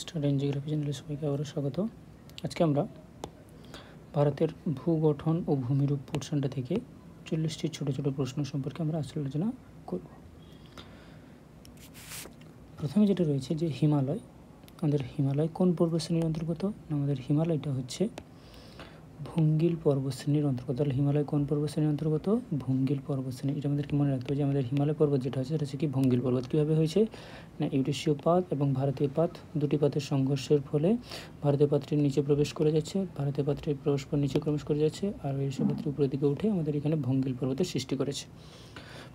Study in geography চ্যানেলে সবাইকে আবারও স্বাগত। আজকে আমরা ভারতের ভূগঠন ও ভূমিরূপ পোর্শনটা থেকে 40টি ছোটো ছোটো প্রশ্ন সম্পর্কে আমরা আলোচনা করব। প্রথমে যেটা রয়েছে যে হিমালয়, আমাদের হিমালয় কোন পর্বতশ্রেণীর অন্তর্গত? আমাদের হিমালয়টা হচ্ছে ভঙ্গিল পর্বতশ্রেণীর অন্তর্গত। তাহলে হিমালয় কোন পর্বতশ্রেণীর অন্তর্গত? ভঙ্গিল পর্বতশ্রেণী। এটা আমাদেরকে মনে রাখতে হবে যে আমাদের হিমালয় পর্বত যেটা হচ্ছে সেটা হচ্ছে কি ভঙ্গিল পর্বত। কীভাবে হয়েছে না, ইউরেশীয় পাত এবং ভারতীয় পাত দুটি পাতের সংঘর্ষের ফলে ভারতীয় পাতটির নিচে প্রবেশ করে যাচ্ছে, ভারতীয় পাতটির প্রবেশ পর নিচে প্রবেশ করে যাচ্ছে, আর ইউরেশীয় পাতটির উপরের দিকে উঠে আমাদের এখানে ভঙ্গিল পর্বতের সৃষ্টি করেছে।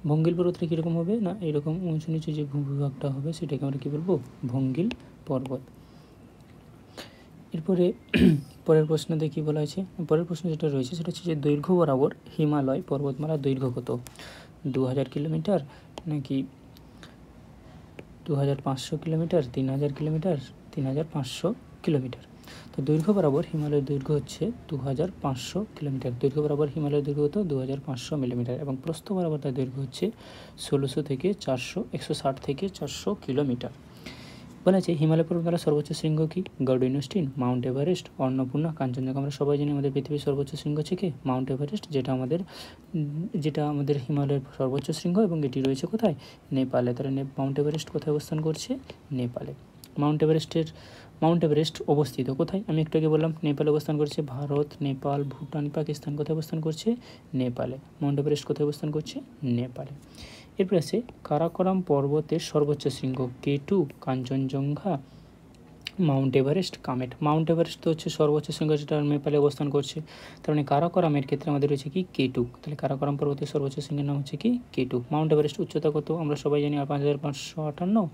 ভঙ্গিল পর্বতটা কীরকম হবে না, এরকম উঁচু নিচু যে ভূবিভাগটা হবে সেটাকে আমরা কী বলবো? ভঙ্গিল পর্বত। এরপরে পরের প্রশ্নতে কী বলা আছে? পরের প্রশ্ন যেটা রয়েছে সেটা হচ্ছে যে দৈর্ঘ্য বরাবর হিমালয় পর্বতমালার দৈর্ঘ্য কত? 2000 কিলোমিটার নাকি 2500 কিলোমিটার, 3000 কিলোমিটার, 3500 কিলোমিটার? তো দৈর্ঘ্য বরাবর হিমালয়ের দৈর্ঘ্য হচ্ছে 2500 কিলোমিটার। দৈর্ঘ্য বরাবর হিমালয়ের দৈর্ঘ্য হতো 2500 মিলিমিটার এবং প্রস্থ বরাবর তার দৈর্ঘ্য হচ্ছে 1600 থেকে 160 থেকে 400 কিলোমিটার। বলা আছে হিমালয় পর্বতমালার সর্বোচ্চ শৃঙ্গ কি? গর্ডইনস্টিন, মাউন্ট এভারেস্ট, অন্নপূর্ণা, কাঞ্চনজঙ্ঘা। আমরা সবাই জানি আমাদের পৃথিবীর সর্বোচ্চ শৃঙ্গ হচ্ছে কি মাউন্ট এভারেস্ট, যেটা আমাদের হিমালয়ের সর্বোচ্চ শৃঙ্গ এবং এটি রয়েছে কোথায়? নেপালে। তাহলে মাউন্ট এভারেস্ট কোথায় অবস্থান করছে? নেপালে। মাউন্ট এভারেস্ট অবস্থিত কোথায়? আমি একটু আগে বললাম নেপালে অবস্থান করছে। ভারত, নেপাল, ভুটান, পাকিস্তান কোথায় অবস্থান করছে? নেপালে। মাউন্ট এভারেস্ট কোথায় অবস্থান করছে? নেপালে। এরপর আছে কারাকোরাম পর্বতের সর্বোচ্চ শৃঙ্গ K2, Kanchenjunga, Mount Everest, Kamet. Mount Everest তো হচ্ছে সর্বোচ্চ শৃঙ্গ, যেটা নেপালে অবস্থান করছে। তার মানে কারাকোরামের ক্ষেত্রে আমাদের রয়েছে কি K2। তাহলে কারাকোরাম পর্বতের সর্বোচ্চ শৃঙ্গের নাম হচ্ছে কি K2। মাউন্ট এভারেস্ট উচ্চতা কত? আমরা সবাই জানি 5558,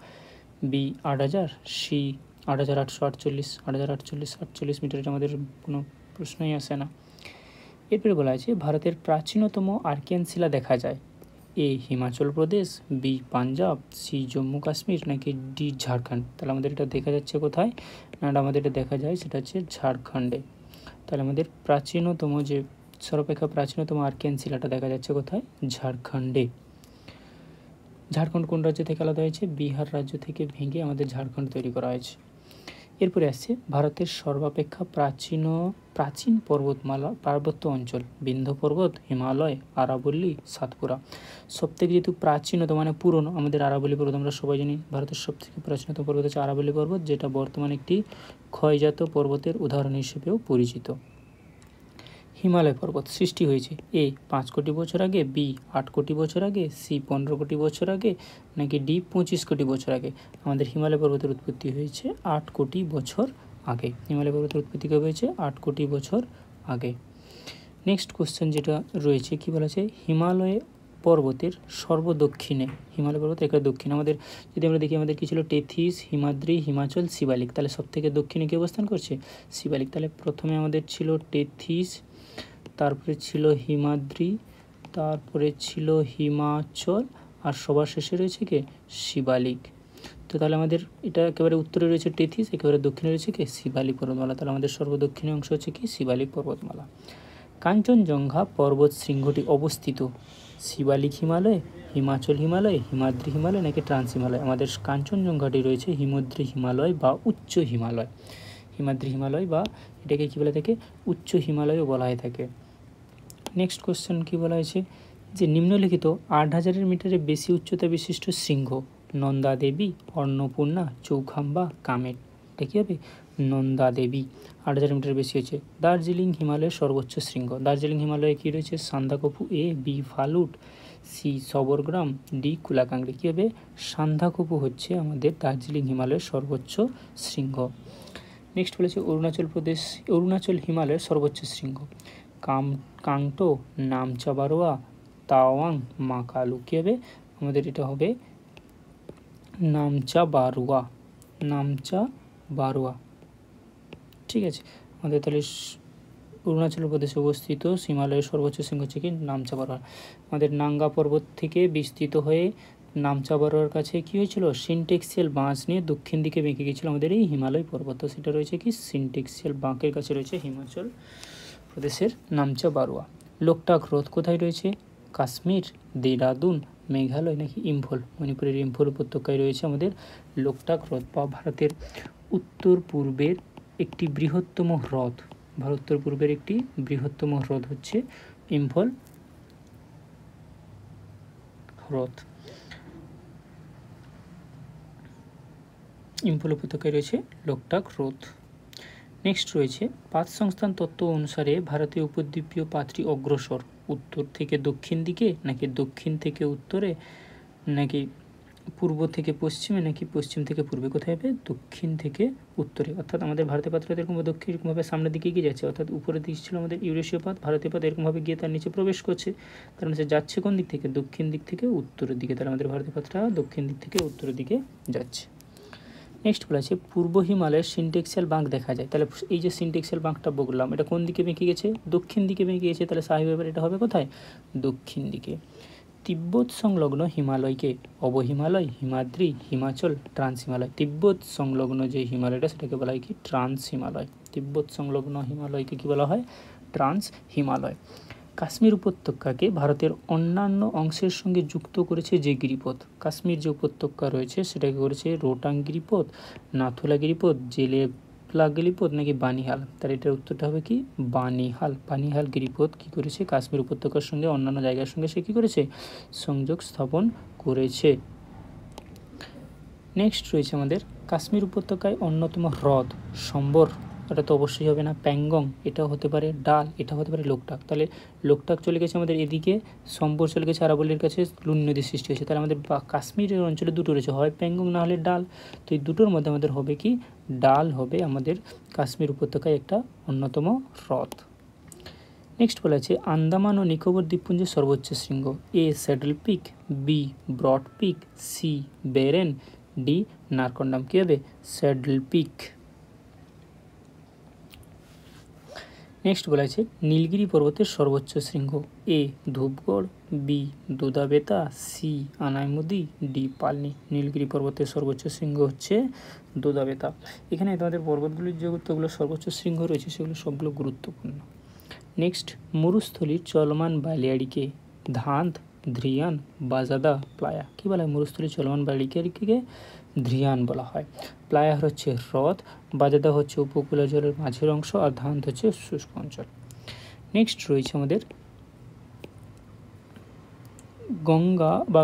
B 8000, C 8848, 8848 মিটার। এটা আমাদের কোনো প্রশ্নই আসে না। এরপরে বলা আছে ভারতের প্রাচীনতম আর্কিয়ান শিলা দেখা যায় A Himachal Pradesh, B Punjab, C Jammu Kashmir নাকি D ঝাড়খণ্ড? তাহলে আমাদের এটা দেখা যাচ্ছে কোথায় না, আমাদের এটা দেখা যায় সেটা হচ্ছে ঝাড়খণ্ডে। তাহলে আমাদের প্রাচীনতম যে সর্বাপেক্ষা প্রাচীনতম আর্কিয়ান শিলাটা দেখা যাচ্ছে কোথায়? ঝাড়খণ্ডে। ঝাড়খণ্ড কোন রাজ্য থেকে আলাদা হয়েছে? বিহার রাজ্য থেকে ভেঙে আমাদের ঝাড়খণ্ড তৈরি করা হয়েছে। এরপরে আসছে ভারতের সর্বাপেক্ষা প্রাচীন পার্বত্য অঞ্চল বিন্ধ্য পর্বত, হিমালয়, আরাবল্লী, সাতপুরা। সবথেকে যেহেতু প্রাচীনতম মানে পুরনো আমাদের আরাবল্লী পর্বত, আমরা সবাই জানি ভারতের সবথেকে প্রাচীনতম পর্বত হচ্ছে আরাবল্লী পর্বত, যেটা বর্তমানে একটি ক্ষয়জাত পর্বতের উদাহরণ হিসেবেও পরিচিত। হিমালয় পর্বত সৃষ্টি হয়েছে A 5 কোটি বছর আগে, B 8 কোটি বছর আগে, C 15 কোটি বছর আগে নাকি D 25 কোটি বছর আগে? আমাদের হিমালয় পর্বতের উৎপত্তি হয়েছে 8 কোটি বছর আগে। হিমালয় পর্বতের উৎপত্তি কবে হয়েছে? 8 কোটি বছর আগে। নেক্সট কোশ্চেন যেটা রয়েছে কি বলা আছে? হিমালয় পর্বতের সর্বদক্ষিণে, হিমালয় পর্বতের একটা দক্ষিণ আমাদের যদি আমরা দেখি আমাদের কী ছিল? টেথিস, হিমাদ্রি, হিমাচল, শিবালিক। তাহলে সবথেকে দক্ষিণে কি অবস্থান করছে? শিবালিক। তাহলে প্রথমে আমাদের ছিল টেথিস, তারপরে ছিল হিমাদ্রি, তারপরে ছিল হিমাচল, আর সবার শেষে রয়েছে কি শিবালিক। তো তাহলে আমাদের এটা একেবারে উত্তরে রয়েছে টেথিস, একেবারে দক্ষিণে রয়েছে কি শিবালিক পর্বতমালা। তাহলে আমাদের সর্বদক্ষিণের অংশ হচ্ছে কি শিবালিক পর্বতমালা। কাঞ্চনজঙ্ঘা পর্বত শৃঙ্গটি অবস্থিত শিবালিক হিমালয়ে, হিমাচল হিমালয়, হিমাদ্রি হিমালয় নাকি ট্রান্স হিমালয়? আমাদের কাঞ্চনজঙ্ঘাটি রয়েছে হিমাদ্রি হিমালয় বা উচ্চ হিমালয়। হিমাদ্রি হিমালয় বা এটাকে কী বলে থাকে? উচ্চ হিমালয়ও বলা হয়ে থাকে। নেক্সট কোশ্চেন কী বলা হয়েছে? যে নিম্নলিখিত 8000 মিটারের বেশি উচ্চতা বিশিষ্ট শৃঙ্গ নন্দা দেবী, অন্নপূর্ণা, চৌখাম্বা, কামেট। এটা কী হবে? নন্দা দেবী। 8000 মিটার বেশি হচ্ছে। দার্জিলিং হিমালয়ের সর্বোচ্চ শৃঙ্গ। দার্জিলিং হিমালয়ে কী রয়েছে? Sandakphu A, B Phalut, C সবরগ্রাম, D কুলাকাংড়ি। কী হবে? সান্দাকফু হচ্ছে আমাদের দার্জিলিং হিমালয়ের সর্বোচ্চ শৃঙ্গ। নেক্সট বলেছে অরুণাচল হিমালয়ের সর্বোচ্চ শৃঙ্গ কাংটো, নামচা বারোয়া, তাওয়াং, মাকালু। কী হবে? আমাদের এটা হবে নামচা বারোয়া। ঠিক আছে, আমাদের তাহলে অরুণাচল প্রদেশে অবস্থিত হিমালয়ের সর্বোচ্চ শৃঙ্গ হচ্ছে কি নামচা বারোয়া। আমাদের নাঙ্গা পর্বত থেকে বিস্তৃত হয়ে নামচা বারোয়ার কাছে কী হয়েছিল? সিনটেক্সিয়াল বাঁশ নিয়ে দক্ষিণ দিকে বেঁকে গিয়েছিল আমাদের এই হিমালয় পর্বত। সেটা রয়েছে কি সিনটেক্সিয়াল বাঁকের কাছে রয়েছে হিমাচল প্রদেশের নামচা বারোয়া। লোকটাক হ্রদ কোথায় রয়েছে? কাশ্মীর, দেরাদুন, মেঘালয় নাকি ইম্ফল? মণিপুরের ইম্ফল উপত্যকায় রয়েছে আমাদের লোকটাক হ্রদ বা ভারতের উত্তর পূর্বের একটি বৃহত্তম হ্রদ, ভারত পূর্বের একটি বৃহত্তম হ্রদ হচ্ছে ইম্ফল হ্রদ। ইম্ফল উপত্যকায় রয়েছে লোকটাক হ্রদ। নেক্সট রয়েছে পাত সংস্থান তত্ত্ব অনুসারে ভারতীয় উপদ্বীপীয় পাতটি অগ্রসর উত্তর থেকে দক্ষিণ দিকে, নাকি দক্ষিণ থেকে উত্তরে, নাকি পূর্ব থেকে পশ্চিমে, নাকি পশ্চিম থেকে পূর্বে? কোথায় হবে? দক্ষিণ থেকে উত্তরে। অর্থাৎ আমাদের ভারতীয় পাতটা এরকম দক্ষিণ এরকমভাবে সামনের দিকে এগিয়ে যাচ্ছে, অর্থাৎ উপরের দিক ছিল আমাদের ইউরেশীয় পাত, ভারতীয় পাত এরকমভাবে গিয়ে তার নিচে প্রবেশ করছে, তার মানে যাচ্ছে কোন দিক থেকে? দক্ষিণ দিক থেকে উত্তরের দিকে। তাহলে আমাদের ভারতীয় পাতটা দক্ষিণ দিক থেকে উত্তরের দিকে যাচ্ছে। নেক্সট বলা আছে পূর্ব হিমালয়ের সিনটেক্সিয়াল বাঁক দেখা যায়। তাহলে এই যে সিনটেক্সিয়াল বাঁকটা বললাম, এটা কোন দিকে বেঁকে গেছে? দক্ষিণ দিকে বেঁকে গেছে। তাহলে স্বাভাবিকভাবে এটা হবে কোথায়? দক্ষিণ দিকে। তিব্বত সংলগ্ন হিমালয়কে অবহিমালয়, হিমাদ্রি, হিমাচল, ট্রান্স হিমালয়। তিব্বত সংলগ্ন যে হিমালয়টা সেটাকে বলা হয় কি? ট্রান্স হিমালয়। তিব্বত সংলগ্ন হিমালয়কে কি বলা হয়? ট্রান্স হিমালয়। কাশ্মীর উপত্যকাকে ভারতের অন্যান্য অংশের সঙ্গে যুক্ত করেছে যে গিরিপথ, কাশ্মীর যে উপত্যকা রয়েছে সেটাকে করেছে রোটাং গিরিপথ, নাথুলা গিরিপথ, জেলেপলা গিরিপথ, নাকি বানিহাল? তার এটার উত্তরটা হবে কি? বানিহাল। বানিহাল গিরিপথ কি করেছে? কাশ্মীর উপত্যকার সঙ্গে অন্যান্য জায়গার সঙ্গে সে কি করেছে? সংযোগ স্থাপন করেছে। নেক্সট রয়েছে আমাদের কাশ্মীর উপত্যকায় অন্যতম হ্রদ সম্বর, এটা তো অবশ্যই হবে না। প্যাংগং, এটাও হতে পারে। ডাল, এটা হতে পারে। লোকটাক। তাহলে লোকটাক চলে গেছে আমাদের এদিকে, সম্বর চলে গেছে আরাবল্লীর কাছে, লুনি নদীর সৃষ্টি হয়েছে। তাহলে আমাদের কাশ্মীরের অঞ্চলে দুটো রয়েছে, হয় প্যাংগং না হলে ডাল। তো এই দুটোর মধ্যে আমাদের হবে কি? ডাল হবে আমাদের কাশ্মীর উপত্যকায় একটা অন্যতম হ্রদ। নেক্সট বলা আছে আন্দামান ও নিকোবর দ্বীপপুঞ্জের সর্বোচ্চ শৃঙ্গ। A saddle peak, B broad peak, C Barren, D Narcondam. কি হবে? Saddle pick. নেক্সট বলা আছে নীলগিরি পর্বতের সর্বোচ্চ শৃঙ্গ। A Dhupgarh, B Doddabetta, C Anaimudi, D Palani. Nilgiri পর্বতের সর্বোচ্চ শৃঙ্গ হচ্ছে দুদাবেতা। এখানে তোমাদের পর্বতগুলির যেগুলো সর্বোচ্চ শৃঙ্গ রয়েছে সেগুলো সবগুলো গুরুত্বপূর্ণ। নেক্সট মরুস্থলীর চলমান বালিয়াড়িকে ধাঁধ, ধ্রিয়ান, বাজাদা, প্লায়া। কী বলা হয়? মরুস্থলীর চলমান বালিয়াড়িকে ধ্রিয়ান বলা হয়। প্লায়া হচ্ছে হ্রদ, বাজাদা হচ্ছে উপকূলীয় জলের মাঝের অংশ, আর ধাঁধ হচ্ছে শুষ্ক অঞ্চল। নেক্সট রয়েছে আমাদের গঙ্গা বা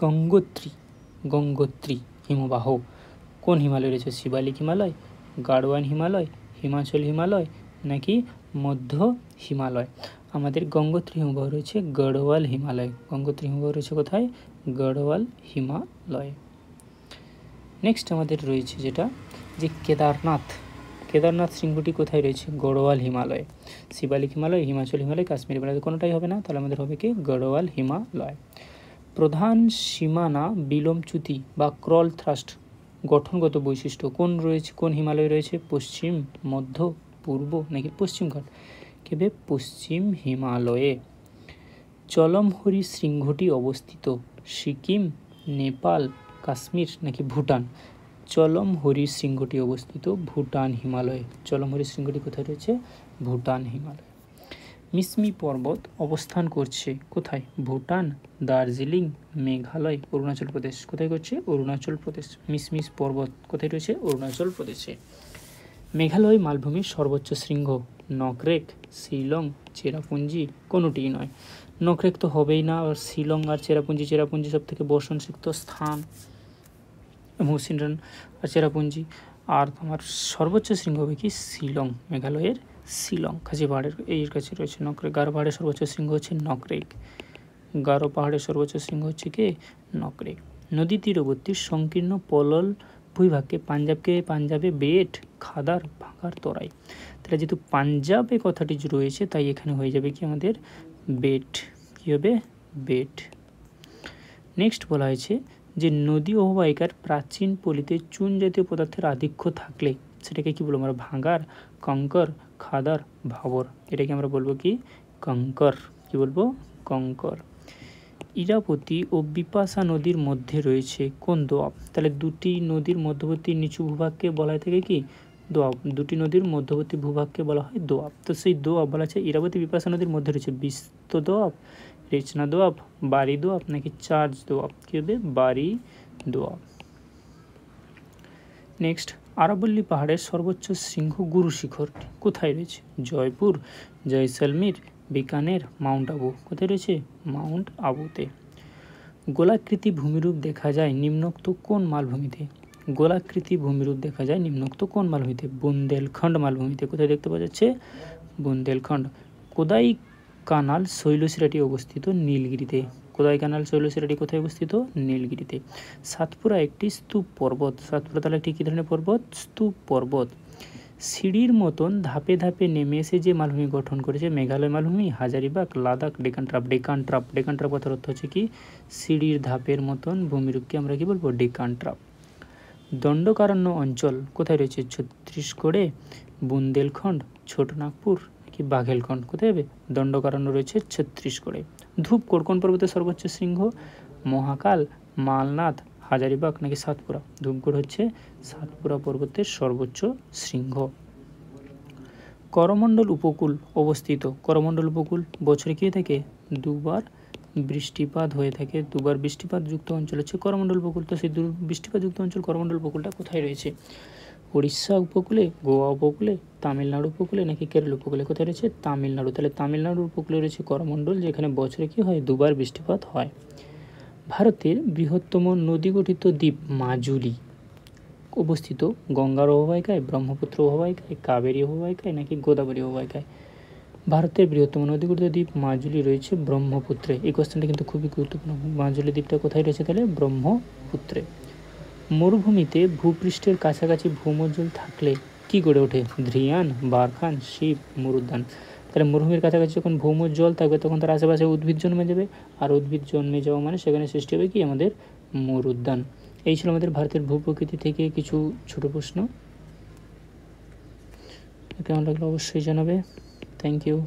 গঙ্গোত্রী, গঙ্গোত্রী হিমবাহ কোন হিমালয় রয়েছে? শিবালিক হিমালয়, গাড়োয়ান হিমালয়, হিমাচল হিমালয়, নাকি মধ্য হিমালয়? আমাদের গঙ্গোত্রী হিমবাহ রয়েছে গড়ওয়াল হিমালয়। গঙ্গোত্রী হিমবাহ রয়েছে কোথায়? গড়ওয়াল হিমালয়। নেক্সট আমাদের রয়েছে যেটা যে কেদারনাথ, কেদারনাথ শৃঙ্গটি কোথায় রয়েছে? গড়ওয়াল হিমালয়। শিবালিক হিমালয়, হিমাচল হিমালয়, কাশ্মীর হিমালয়, কোনোটাই হবে না। তাহলে আমাদের হবে কি? গড়ওয়াল হিমালয়। প্রধান সীমানা বিলোমচ্যুতি বা ক্রল থ্রাস্ট গঠনগত বৈশিষ্ট্য কোন রয়েছে? কোন হিমালয় রয়েছে? পশ্চিম, মধ্য, পূর্ব, নাকি পশ্চিম ঘাট? কেবে? পশ্চিম হিমালয়ে। চলমহরি শৃঙ্গটি অবস্থিত সিকিম, নেপাল, কাশ্মীর, নাকি ভুটান? চলমহরি শৃঙ্গটি অবস্থিত ভুটান হিমালয়ে। চলমহরি শৃঙ্গটি কোথায় রয়েছে? ভুটান হিমালয়। মিসমি পর্বত অবস্থান করছে কোথায়? ভুটান, দার্জিলিং, মেঘালয়, অরুণাচল প্রদেশ। কোথায় করছে? অরুণাচল প্রদেশ। মিসমিস পর্বত কোথায় রয়েছে? অরুণাচল প্রদেশে। মেঘালয় মালভূমির সর্বোচ্চ শৃঙ্গ নকরেক, শিলং, চেরাপুঞ্জি, কোনোটিই নয়। নকরেক তো হবেই না, আর শিলং আর চেরাপুঞ্জি, চেরাপুঞ্জি সব থেকে বর্ষণসিক্ত স্থান, মৌসিনরাম আর চেরাপুঞ্জি। আর তোমার সর্বোচ্চ শৃঙ্গ হবে কি? শিলং, মেঘালয়ের শিলং। খাসি পাহাড়ের এর কাছে রয়েছে নকরেক। গারো পাহাড়ের সর্বোচ্চ শৃঙ্গ হচ্ছে নকরেক। গারো পাহাড়ের সর্বোচ্চ শৃঙ্গ হচ্ছে কি? নকরেক। নদী তীরবর্তী সংকীর্ণ পলল ভূভাগকে পাঞ্জাবে বেট, খাদার, ভাঙার, তরাই। তাহলে যেহেতু পাঞ্জাবে কথাটি রয়েছে তাই এখানে হয়ে যাবে কি আমাদের? বেট। কী হবে? বেট। নেক্সট বলা হয়েছে যে নদী অববাহিকার প্রাচীন পলিতে চুন জাতীয় পদার্থের আধিক্য থাকলে সেটাকে কি বলবো আমরা? ভাঙার, কঙ্কর, খাদার, ভাবর। এটাকে আমরা বলবো কি? কঙ্কর। কি বলবো? কঙ্কর। ইরাবতী ও বিপাশা নদীর মধ্যে রয়েছে কোন দোয়াব? তাহলে দুটি নদীর মধ্যবর্তী নিচু ভূভাগকে বলা হয় থাকে কি? দোয়াব। দুটি নদীর মধ্যবর্তী ভূভাগকে বলা হয় দোয়াব। তো সেই দোয়াব বলা আছে ইরাবতী বিপাশা নদীর মধ্যে রয়েছে বিস্ত দোয়াব, রেচনা দোয়াব, বারি দোয়াব, নাকি চার্জ দোয়াব? কী হবে? বারি দোয়াব। নেক্সট আরাবল্লী পাহাড়ের সর্বোচ্চ শৃঙ্গ গুরু শিখর কোথায় রয়েছে? জয়পুর, জয়সলমীর, বিকানের, মাউন্ট আবু। কোথায় রয়েছে? মাউন্ট আবুতে। গোলাকৃতি ভূমিরূপ দেখা যায় নিম্নোক্ত কোন মালভূমিতে? গোলাকৃতি ভূমিরূপ দেখা যায় নিম্নোক্ত কোন মালভূমিতে? বুন্দেলখণ্ড মালভূমিতে। কোথায় দেখতে পাওয়া যাচ্ছে? বুন্দেলখণ্ড। কোদাই কানাল শৈলশিরাটি অবস্থিত নীলগিরিতে। কোদাই কানাল শৈলশিরাটি কোথায় অবস্থিত? নীলগিরিতে। সাতপুরা একটি স্তূপ পর্বত। সাতপুরা তাহলে একটি কী ধরনের পর্বত? স্তূপ পর্বত। সিঁড়ির মতন ধাপে ধাপে নেমে এসে যে মালভূমি গঠন করেছে মেঘালয় মালভূমি, Hazaribagh, Ladakh, Deccan trap. Deccan trap, Deccan trap কথার অর্থ হচ্ছে কি? সিঁড়ির ধাপের মতন ভূমিরূপকে আমরা কি বলবো? ডেকান ট্রাপ। দণ্ডকারণ্য অঞ্চল কোথায় রয়েছে? ছত্তিশগড়ে, বুন্দেলখণ্ড, ছোটনাগপুর কি বাঘেলখণ্ড। কোথায় হবে? দণ্ডকারণ্য রয়েছে ছত্তিশগড়ে। ধূপগড় কোন পর্বতের সর্বোচ্চ শৃঙ্গ? মহাকাল, মালনাথ, হাজারিবাগ নাকি সাতপুরা? ধূপগড় হচ্ছে সাতপুরা পর্বতের সর্বোচ্চ শৃঙ্গ। করমণ্ডল উপকূল অবস্থিত। করমণ্ডল উপকূল বছরে কী হয়ে থাকে? দুবার বৃষ্টিপাত হয়ে থাকে। দুবার বৃষ্টিপাতযুক্ত অঞ্চল হচ্ছে করমণ্ডল উপকূল। তো সেই বৃষ্টিপাতযুক্ত অঞ্চল করমণ্ডল উপকূলটা কোথায় রয়েছে? উড়িষ্যা উপকূলে, গোয়া উপকূলে, তামিলনাড়ু উপকূলে নাকি কেরল উপকূলে? কোথায় রয়েছে? তামিলনাড়ু। তাহলে তামিলনাড়ুর উপকূলে রয়েছে করমণ্ডল, যেখানে বছরে কী হয়? দুবার বৃষ্টিপাত হয়। ভারতের বৃহত্তম নদী গঠিত দ্বীপ মাজুলি অবস্থিত গঙ্গার অববাহিকায়, ব্রহ্মপুত্র অববাহিকায়, কাবেরী অববাহিকায় নাকি গোদাবরী অববাহিকায়? ভারতের বৃহত্তম নদী গঠিত দ্বীপ মাজুলি রয়েছে ব্রহ্মপুত্রে। এই কোশ্চেনটা কিন্তু খুবই গুরুত্বপূর্ণ। মাজুলি দ্বীপটা কোথায় রয়েছে তাহলে? ব্রহ্মপুত্রে। মরুভূমিতে ভূপৃষ্ঠের কাছাকাছি ভৌমজল থাকলে কি গড়ে ওঠে? ধৃয়ান, বারখান, শিব, মরুদ্যান। তাহলে মরুভূমির কাছাকাছি যখন ভৌম জল থাকবে তখন তার আশেপাশে উদ্ভিদ জন্মে যাবে, আর উদ্ভিদ জন্মে যাওয়া মানে সেখানে সৃষ্টি হবে কি? আমাদের মরুদ্যান। এই ছিল আমাদের ভারতের ভূপ্রকৃতি থেকে কিছু ছোট প্রশ্ন। কেমন লাগলো অবশ্যই জানাবে। Thank you.